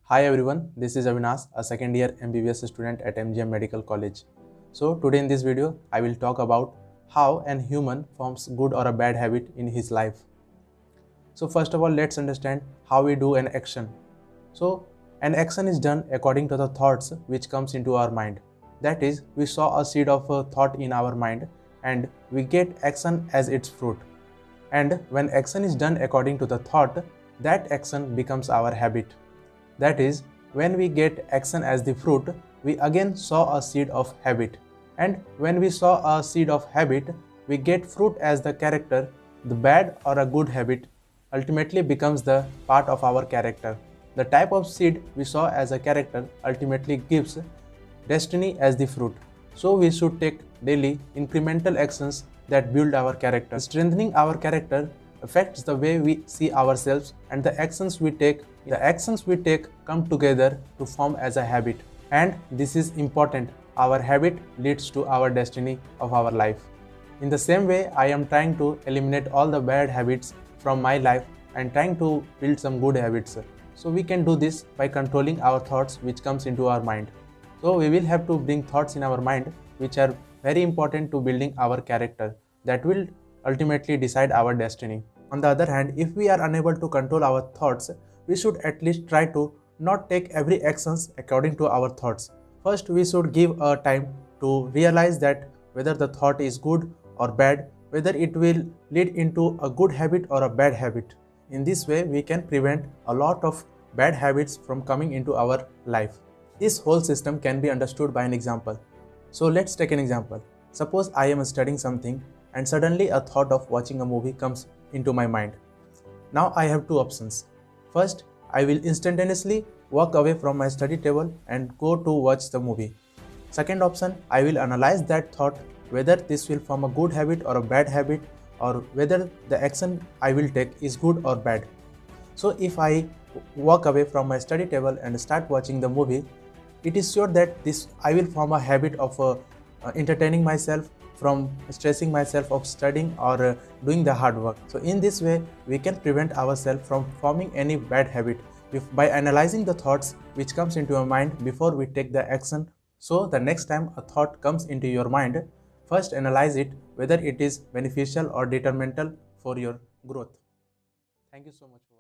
Hi everyone, this is Avinash, a second year MBBS student at MGM Medical College. So today in this video, I will talk about how an human forms good or a bad habit in his life. So first of all, let's understand how we do an action. So an action is done according to the thoughts which comes into our mind. That is, we saw a seed of a thought in our mind and we get action as its fruit. And when action is done according to the thought, that action becomes our habit. That is, when we get action as the fruit, we again saw a seed of habit. And when we saw a seed of habit, we get fruit as the character. The bad or a good habit ultimately becomes the part of our character. The type of seed we saw as a character ultimately gives destiny as the fruit. So we should take daily incremental actions that build our character. Strengthening our character affects the way we see ourselves, and the actions we take come together to form as a habit. And this is important. Our habit leads to our destiny of our life. In the same way, I am trying to eliminate all the bad habits from my life and trying to build some good habits. So we can do this by controlling our thoughts which comes into our mind. So we will have to bring thoughts in our mind which are very important to building our character that will ultimately decide our destiny. On the other hand, if we are unable to control our thoughts, we should at least try to not take every actions according to our thoughts. First, we should give a time to realize that whether the thought is good or bad, whether it will lead into a good habit or a bad habit. In this way, we can prevent a lot of bad habits from coming into our life. This whole system can be understood by an example. So let's take an example. Suppose I am studying something and suddenly a thought of watching a movie comes into my mind. Now I have two options. First, I will instantaneously walk away from my study table and go to watch the movie. Second option, I will analyze that thought, whether this will form a good habit or a bad habit, or whether the action I will take is good or bad. So if I walk away from my study table and start watching the movie, it is sure that I will form a habit of entertaining myself, from stressing myself of studying or doing the hard work. So in this way, we can prevent ourselves from forming any bad habit by analyzing the thoughts which comes into our mind before we take the action. So the next time a thought comes into your mind, first analyze it whether it is beneficial or detrimental for your growth. Thank you so much.